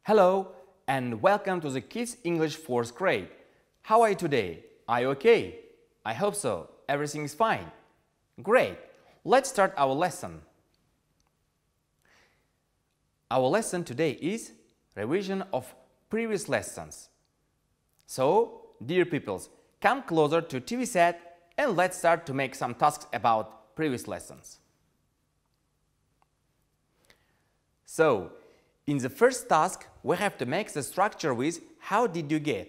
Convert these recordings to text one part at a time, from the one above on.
Hello and welcome to the Kids English 4th grade. How are you today? Are you okay? I hope so. Everything is fine. Great. Let's start our lesson. Our lesson today is revision of previous lessons. So, dear peoples, come closer to TV set and let's start to make some tasks about previous lessons. So, in the first task, we have to make the structure with how did you get?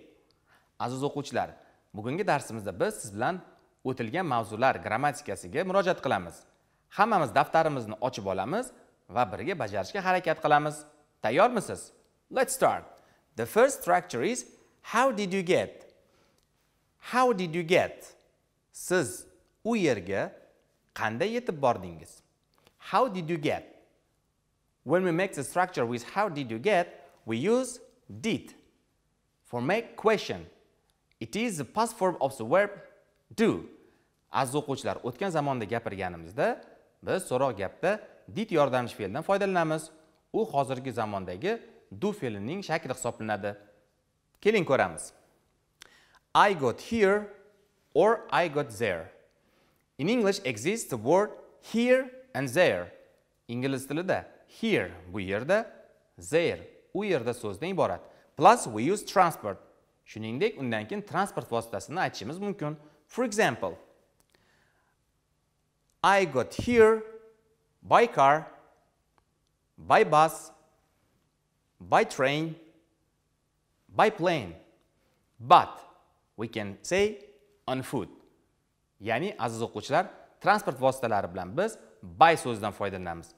Aziz o'quvchilar, bugungi darsimizda biz siz bilan o'tilgan mavzular grammatikasiga murojaat qilamiz. Hammamiz daftarimizni ochib olamiz va birga bajarishga harakat qilamiz. Tayyormisiz? Let's start. The first structure is how did you get? How did you get? Siz u yerga qanday yetib bordingiz? How did you get? When we make the structure with how did you get, we use did for make question. It is the past form of the verb do. Aziz o'quvchilar, o'tgan zamonda gapirganimizda biz so'roq gapda did yordamchi fe'ldan foydalanamiz. U hozirgi zamondagi do fe'lining shakli hisoblanadi. Keling ko'ramiz. I got here or I got there. In English exists the word here and there. Ingliz tilida here bu yerda, there u yerda so'zdan iborat. Plus we use transport. Shuningdek, undan keyin transport vositasini aytishimiz mumkin. For example, I got here by car, by bus, by train, by plane. But we can say on foot. Ya'ni aziz o'quvchilar, transport vositalari bilan biz by so'zidan foydalanamiz.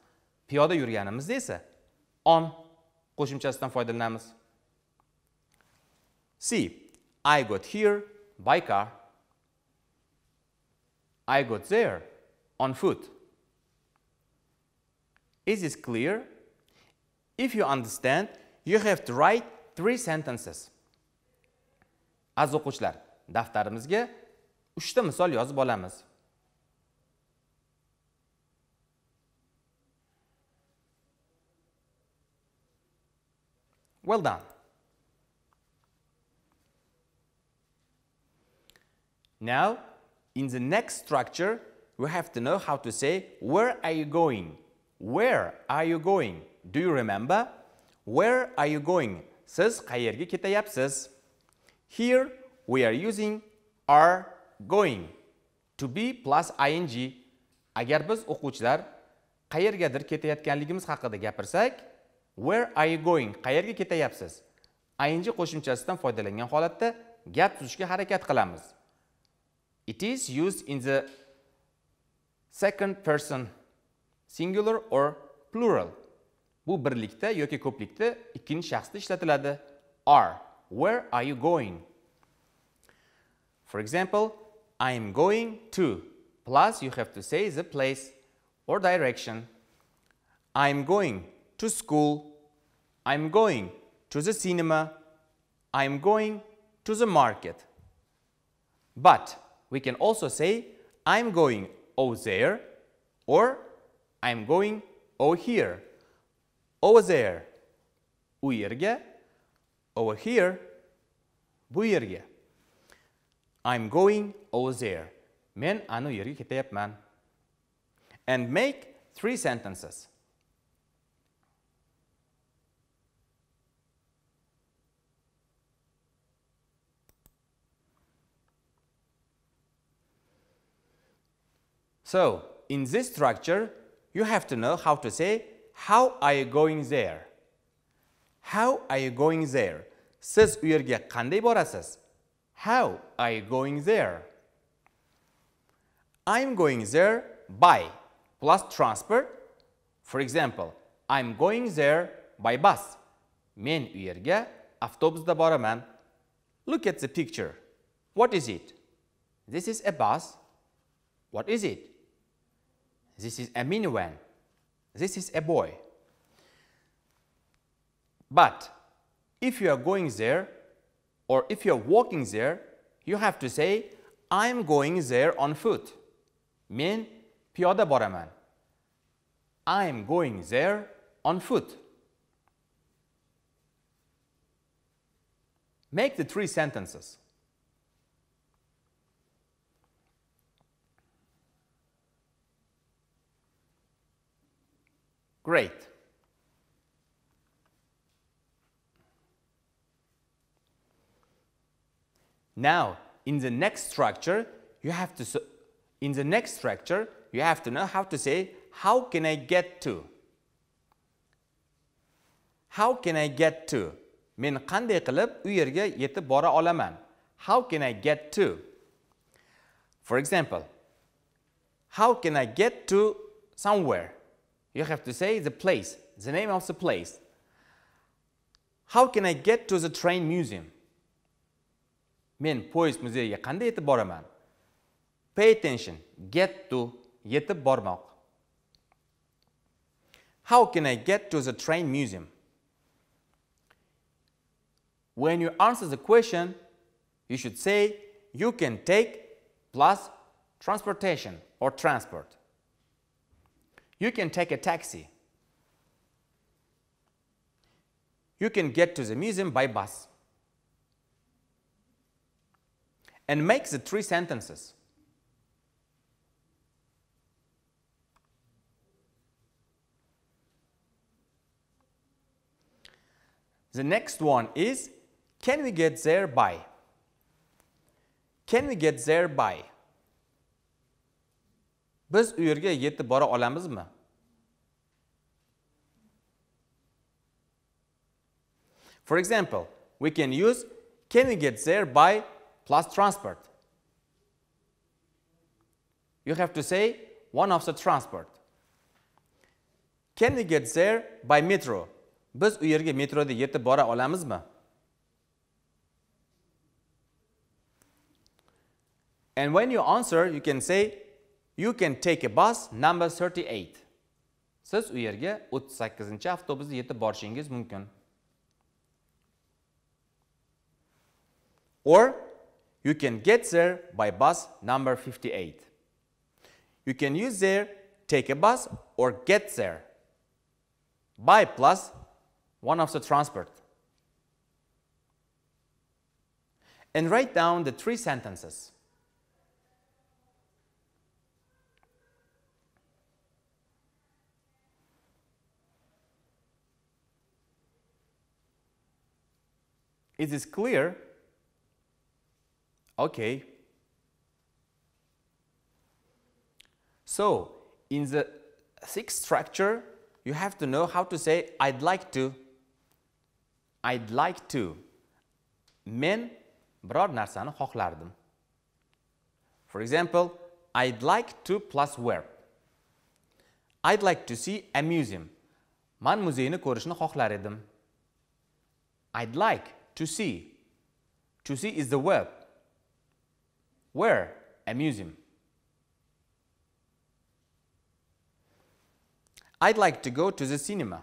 Piyoda yurganimizda esa on qo'shimchasidan foydalanamiz. See, I got here by car. I got there on foot. Is this clear? If you understand, you have to write 3 sentences. Aziz o'quvchilar, daftarimizga 3 ta misol yozib olamiz. Well done. Now, in the next structure, we have to know how to say, where are you going? Where are you going? Do you remember? Where are you going? Siz qayerga ketayapsiz? Here, we are using are going to be plus ing. Agar biz o'quvchilar qayergadir ketayotganligimiz haqida gapirsak, where are you going? Qayerga ketayapsiz? Ing qo'shimchasidan foydalangan holatda gap tuzishga harakat qilamiz. It is used in the second person, singular or plural. Bu birlikda yoki ko'plikda ikkinchi shaxsda ishlatiladi. Are. Where are you going? For example, I am going to. Plus you have to say the place or direction. I am going to school. I am going to the cinema. I am going to the market. But we can also say I am going over there or I am going over here. Over there, u yerga, over here, bu yerga. I am going over there. Men anu yerga ketayapman. And make 3 sentences. So, in this structure, you have to know how to say, how are you going there? How are you going there? Siz u yerga qanday borasiz? How are you going there? I'm going there by plus transport. For example, I'm going there by bus. Men u yerga avtobusda boraman. Look at the picture. What is it? This is a bus. What is it? This is a minivan. This is a boy. But if you are going there or if you are walking there, you have to say, I'm going there on foot. Men piyoda boraman. I am going there on foot. Make the 3 sentences. Great. Now, in the next structure, you have to know how to say, how can I get to? How can I get to? Men qanday qilib u yerga yetib bora olaman? How can I get to? For example, how can I get to somewhere? You have to say the place, the name of the place. How can I get to the train museum? Men poyezd muzeyiga qanday yetib boraman? Pay attention. Get to, yetib bormoq. How can I get to the train museum? When you answer the question, you should say, you can take plus transportation or transport. You can take a taxi. You can get to the museum by bus. And make the 3 sentences. The next one is, can we get there by? Can we get there by? Biz u yerga yetib bora olamizmi? For example, we can use, can we get there by plus transport? You have to say one of the transport. Can we get there by metro? Biz u yerga metroda yetib bora olamizmi? And when you answer, you can say, you can take a bus number 38. Siz u yerga 38-chi avtobusda yetib borishingiz mumkin. Or you can get there by bus number 58. You can use there, take a bus, or get there. By plus one of the transport. And write down the 3 sentences. Is this clear? Okay. So, in the 6th structure, you have to know how to say, I'd like to. I'd like to. Men biror narsani xohlardim. For example, I'd like to plus verb. I'd like to see a museum. Man muzeyni ko'rishni xohlar edim. I'd like to see. To see is the verb. Where? A museum. I'd like to go to the cinema.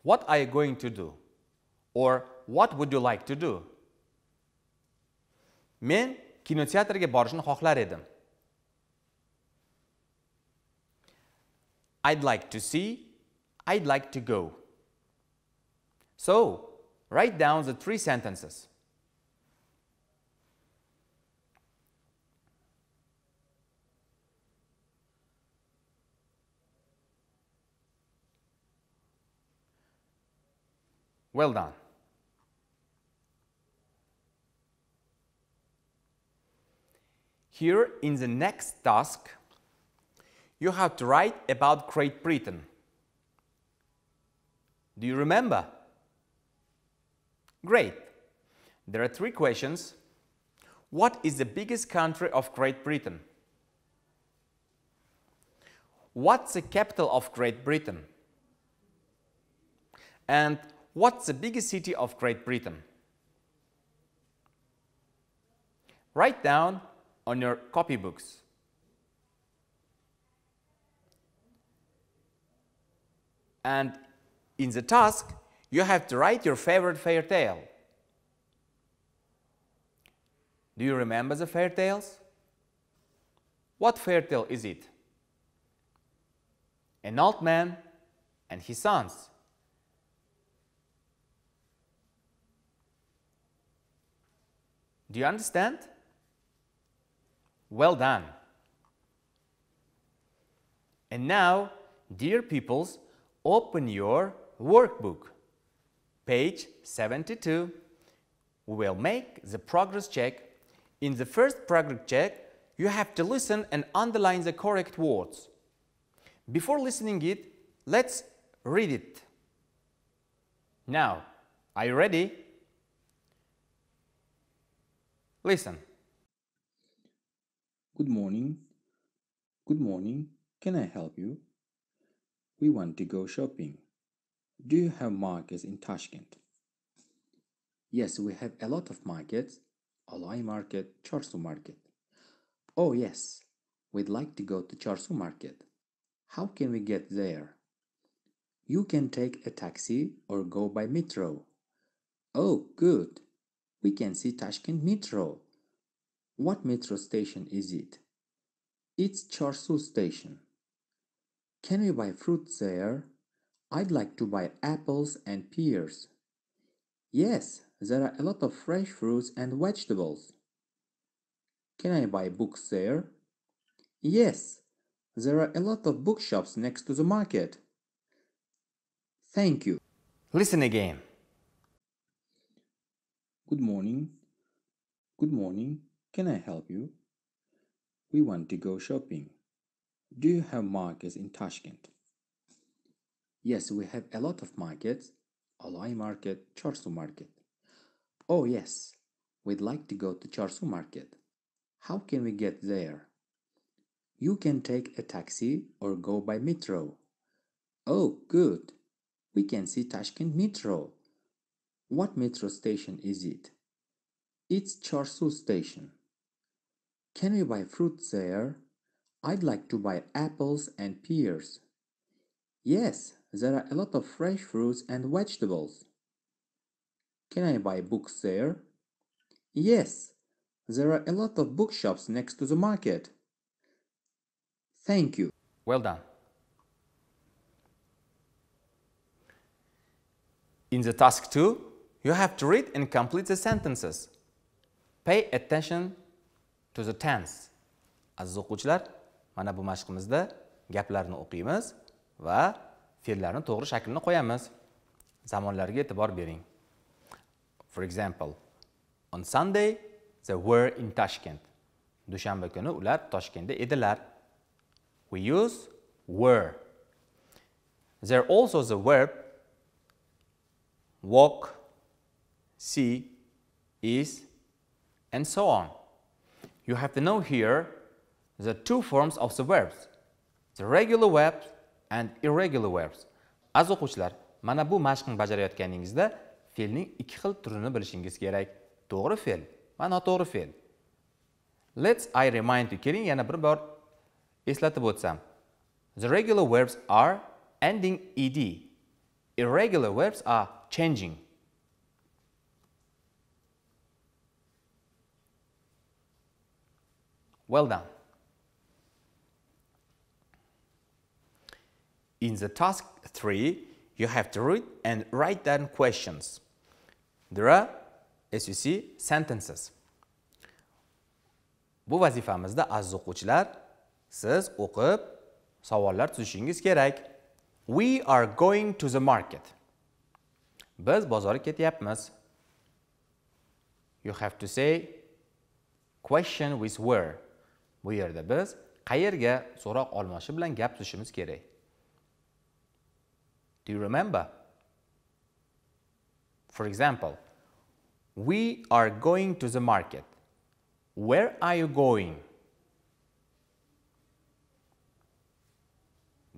What are you going to do? Or what would you like to do? Men kinoteatrga borishni xohlar edim. I'd like to see. I'd like to go. So, write down the 3 sentences. Well done. Here in the next task, you have to write about Great Britain. Do you remember? Great. There are 3 questions. What is the biggest country of Great Britain? What's the capital of Great Britain? And what's the biggest city of Great Britain? Write down on your copybooks. And in the task, you have to write your favorite fairy tale. Do you remember the fairy tales? What fairy tale is it? An old man and his sons. Do you understand? Well done. And now, dear pupils, open your workbook. Page 72. We will make the progress check. In the first progress check, you have to listen and underline the correct words. Before listening it, let's read it. Now, are you ready? Listen. Good morning. Good morning. Can I help you? We want to go shopping. Do you have markets in Tashkent? Yes, we have a lot of markets. Alay Market, Charsu Market. Oh yes, we'd like to go to Charsu Market. How can we get there? You can take a taxi or go by metro. Oh, good. We can see Tashkent Metro. What metro station is it? It's Charsu Station. Can we buy fruit there? I'd like to buy apples and pears. Yes, there are a lot of fresh fruits and vegetables. Can I buy books there? Yes, there are a lot of bookshops next to the market. Thank you. Listen again. Good morning. Good morning. Can I help you? We want to go shopping. Do you have markets in Tashkent? Yes, we have a lot of markets. Alay Market, Charsu Market. Oh yes, we'd like to go to Charsu Market. How can we get there? You can take a taxi or go by metro. Oh, good. We can see Tashkent Metro. What metro station is it? It's Charsu Station. Can we buy fruit there? I'd like to buy apples and pears. Yes, there are a lot of fresh fruits and vegetables. Can I buy books there? Yes, there are a lot of bookshops next to the market. Thank you. Well done. In the task 2, you have to read and complete the sentences. Pay attention to the tense. Aziz o'quvchilar, mana bu mashqimizda gaplarni o'qiymiz va fe'llarni to'g'ri shaklini qo'yamiz. Zamonlarga e'tibor bering. For example, on Sunday, they were in Tashkent. Dushanba kuni ular Toshkentda edilar. We use were. There also the verb walk, see, is, and so on. You have to know here the two forms of the verbs, the regular verbs and irregular verbs. Aziz o'quvchilar, mana bu mashqni bajarayotganingizda fe'lning ikki xil turini bilishingiz kerak. To'g'ri fe'l va noto'g'ri fe'l. I remind you, keling yana bir bor eslatib o'tsam. The regular verbs are ending ed. Irregular verbs are changing. Well done. In the task 3, you have to read and write down questions. There are, as you see, sentences. Bu vazifamizda aziz o'quvchilar, siz o'qib, savollar tuzishingiz kerak. We are going to the market. Biz bozorga ketyapmiz. You have to say question with where. Bu yerda biz qayerga so'roq olmoshi bilan gap tuzishimiz kerak. Do you remember? For example, we are going to the market. Where are you going?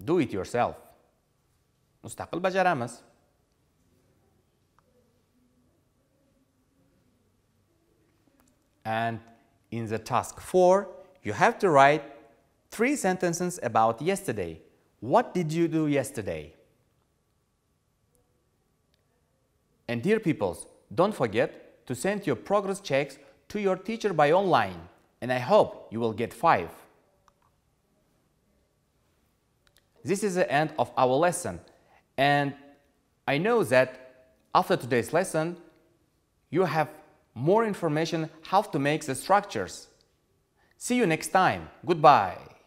Do it yourself. Mustaqil bajaramiz. And in the task 4, you have to write 3 sentences about yesterday. What did you do yesterday? And dear peoples, don't forget to send your progress checks to your teacher by online, and I hope you will get 5. This is the end of our lesson, and I know that after today's lesson, you have more information how to make the structures. See you next time. Goodbye.